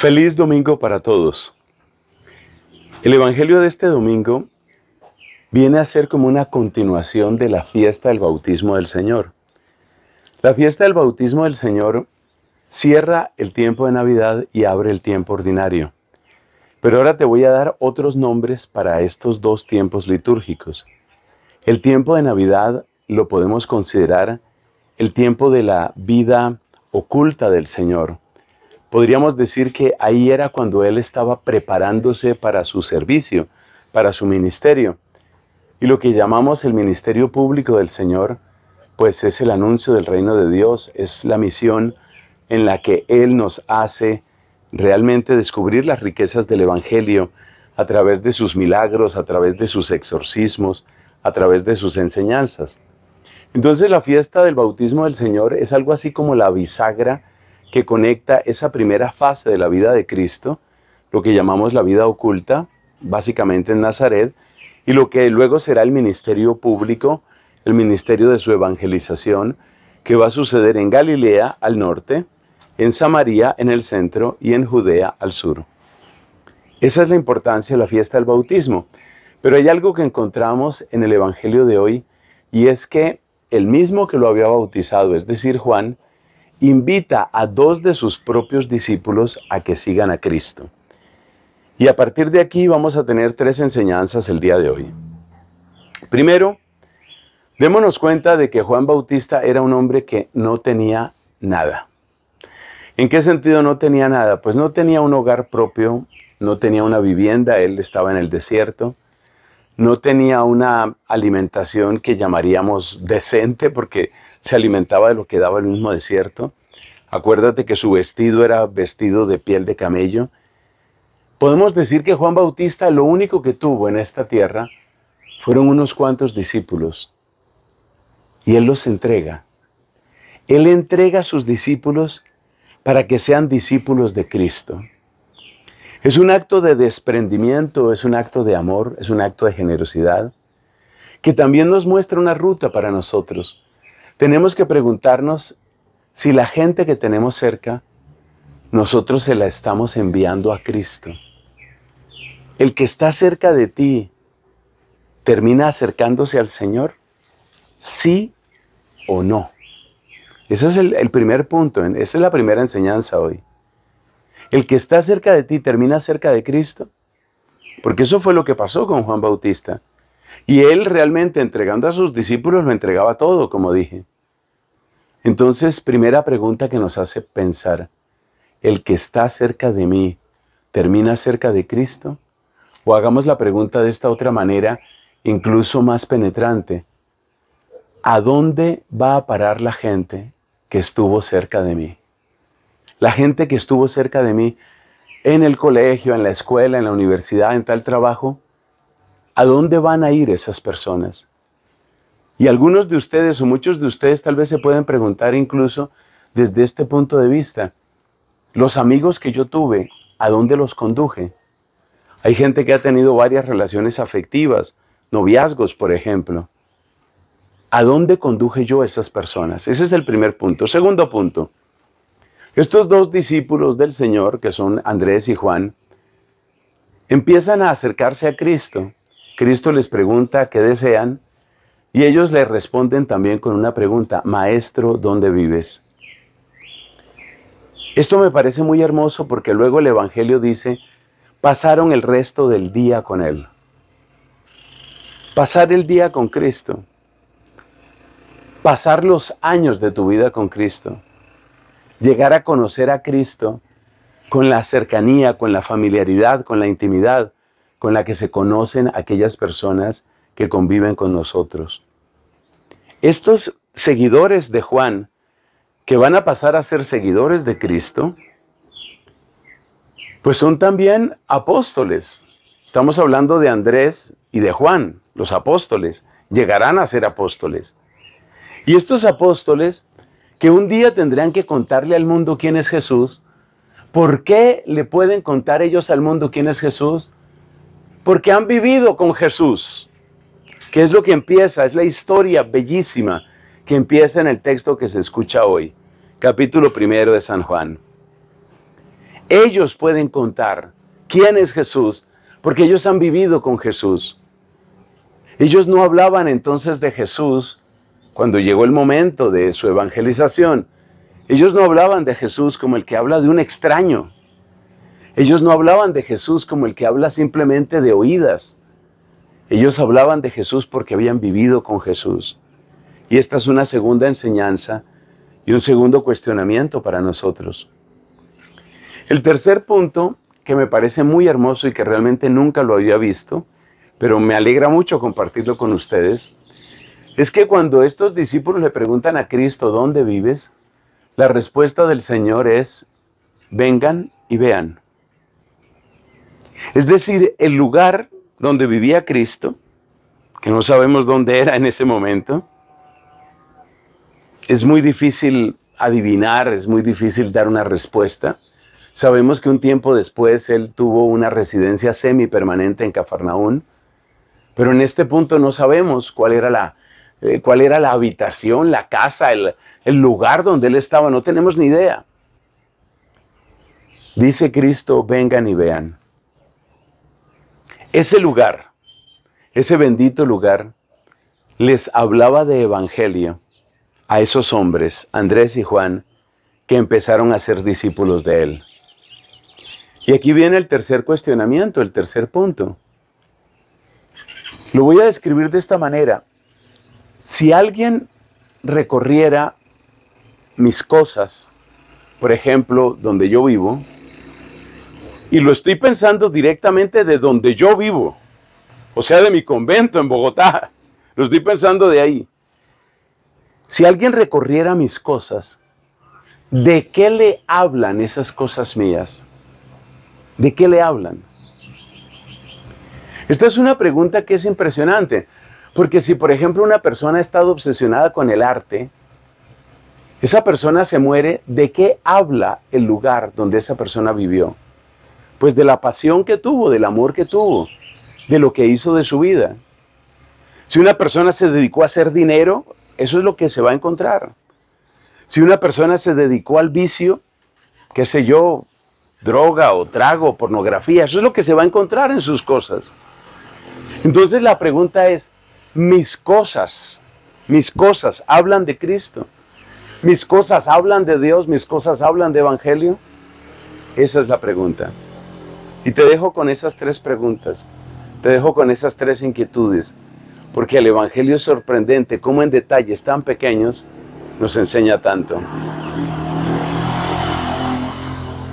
Feliz domingo para todos. El Evangelio de este domingo viene a ser como una continuación de la fiesta del bautismo del Señor. La fiesta del bautismo del Señor cierra el tiempo de Navidad y abre el tiempo ordinario. Pero ahora te voy a dar otros nombres para estos dos tiempos litúrgicos. El tiempo de Navidad lo podemos considerar el tiempo de la vida oculta del Señor. Podríamos decir que ahí era cuando Él estaba preparándose para su servicio, para su ministerio. Y lo que llamamos el ministerio público del Señor, pues es el anuncio del reino de Dios, es la misión en la que Él nos hace realmente descubrir las riquezas del Evangelio a través de sus milagros, a través de sus exorcismos, a través de sus enseñanzas. Entonces la fiesta del bautismo del Señor es algo así como la bisagra que conecta esa primera fase de la vida de Cristo, lo que llamamos la vida oculta, básicamente en Nazaret, y lo que luego será el ministerio público, el ministerio de su evangelización, que va a suceder en Galilea al norte, en Samaria en el centro y en Judea al sur. Esa es la importancia de la fiesta del bautismo. Pero hay algo que encontramos en el Evangelio de hoy, y es que el mismo que lo había bautizado, es decir, Juan, invita a dos de sus propios discípulos a que sigan a Cristo. Y a partir de aquí vamos a tener tres enseñanzas el día de hoy. Primero, démonos cuenta de que Juan Bautista era un hombre que no tenía nada. ¿En qué sentido no tenía nada? Pues no tenía un hogar propio, no tenía una vivienda, él estaba en el desierto, no tenía una alimentación que llamaríamos decente porque se alimentaba de lo que daba el mismo desierto. Acuérdate que su vestido era vestido de piel de camello. Podemos decir que Juan Bautista lo único que tuvo en esta tierra fueron unos cuantos discípulos. Y él los entrega. Él entrega a sus discípulos para que sean discípulos de Cristo. Es un acto de desprendimiento, es un acto de amor, es un acto de generosidad, que también nos muestra una ruta para nosotros. Tenemos que preguntarnos si la gente que tenemos cerca, nosotros se la estamos enviando a Cristo. El que está cerca de ti, ¿termina acercándose al Señor? ¿Sí o no? Ese es el primer punto, esa es la primera enseñanza hoy. El que está cerca de ti, ¿termina cerca de Cristo? Porque eso fue lo que pasó con Juan Bautista. Y él realmente entregando a sus discípulos lo entregaba todo, como dije. Entonces, primera pregunta que nos hace pensar, ¿el que está cerca de mí termina cerca de Cristo? O hagamos la pregunta de esta otra manera, incluso más penetrante. ¿A dónde va a parar la gente que estuvo cerca de mí? La gente que estuvo cerca de mí en el colegio, en la escuela, en la universidad, en tal trabajo, ¿a dónde van a ir esas personas? Y algunos de ustedes o muchos de ustedes tal vez se pueden preguntar incluso desde este punto de vista, los amigos que yo tuve, ¿a dónde los conduje? Hay gente que ha tenido varias relaciones afectivas, noviazgos, por ejemplo. ¿A dónde conduje yo a esas personas? Ese es el primer punto. Segundo punto. Estos dos discípulos del Señor, que son Andrés y Juan, empiezan a acercarse a Cristo. Cristo les pregunta qué desean y ellos le responden también con una pregunta, Maestro, ¿dónde vives? Esto me parece muy hermoso porque luego el Evangelio dice, pasaron el resto del día con Él. Pasar el día con Cristo. Pasar los años de tu vida con Cristo. Llegar a conocer a Cristo con la cercanía, con la familiaridad, con la intimidad con la que se conocen aquellas personas que conviven con nosotros. Estos seguidores de Juan, que van a pasar a ser seguidores de Cristo, pues son también apóstoles. Estamos hablando de Andrés y de Juan, los apóstoles, llegarán a ser apóstoles. Y estos apóstoles que un día tendrán que contarle al mundo quién es Jesús. ¿Por qué le pueden contar ellos al mundo quién es Jesús? Porque han vivido con Jesús. ¿Qué es lo que empieza? Es la historia bellísima que empieza en el texto que se escucha hoy. Capítulo 1 de San Juan. Ellos pueden contar quién es Jesús, porque ellos han vivido con Jesús. Ellos no hablaban entonces de Jesús cuando llegó el momento de su evangelización. Ellos no hablaban de Jesús como el que habla de un extraño. Ellos no hablaban de Jesús como el que habla simplemente de oídas. Ellos hablaban de Jesús porque habían vivido con Jesús. Y esta es una segunda enseñanza y un segundo cuestionamiento para nosotros. El tercer punto, que me parece muy hermoso y que realmente nunca lo había visto, pero me alegra mucho compartirlo con ustedes, es que cuando estos discípulos le preguntan a Cristo, ¿dónde vives?, la respuesta del Señor es, vengan y vean. Es decir, el lugar donde vivía Cristo, que no sabemos dónde era en ese momento, es muy difícil adivinar, es muy difícil dar una respuesta. Sabemos que un tiempo después él tuvo una residencia semipermanente en Cafarnaún, pero en este punto no sabemos cuál era la habitación, la casa, el lugar donde él estaba, no tenemos ni idea. Dice Cristo, vengan y vean. Ese lugar, ese bendito lugar, les hablaba de evangelio a esos hombres, Andrés y Juan, que empezaron a ser discípulos de él. Y aquí viene el tercer cuestionamiento, el tercer punto. Lo voy a describir de esta manera. Si alguien recorriera mis cosas, por ejemplo, donde yo vivo, y lo estoy pensando directamente de donde yo vivo, o sea, de mi convento en Bogotá, lo estoy pensando de ahí. Si alguien recorriera mis cosas, ¿de qué le hablan esas cosas mías? ¿De qué le hablan? Esta es una pregunta que es impresionante, porque si por ejemplo una persona ha estado obsesionada con el arte, esa persona se muere, ¿de qué habla el lugar donde esa persona vivió? Pues de la pasión que tuvo, del amor que tuvo, de lo que hizo de su vida. Si una persona se dedicó a hacer dinero, eso es lo que se va a encontrar. Si una persona se dedicó al vicio, qué sé yo, droga o trago, pornografía, eso es lo que se va a encontrar en sus cosas. Entonces la pregunta es, mis cosas hablan de Cristo, mis cosas hablan de Dios, mis cosas hablan de evangelio. Esa es la pregunta. Y te dejo con esas tres preguntas, te dejo con esas tres inquietudes, porque el evangelio es sorprendente, cómo en detalles tan pequeños nos enseña tanto.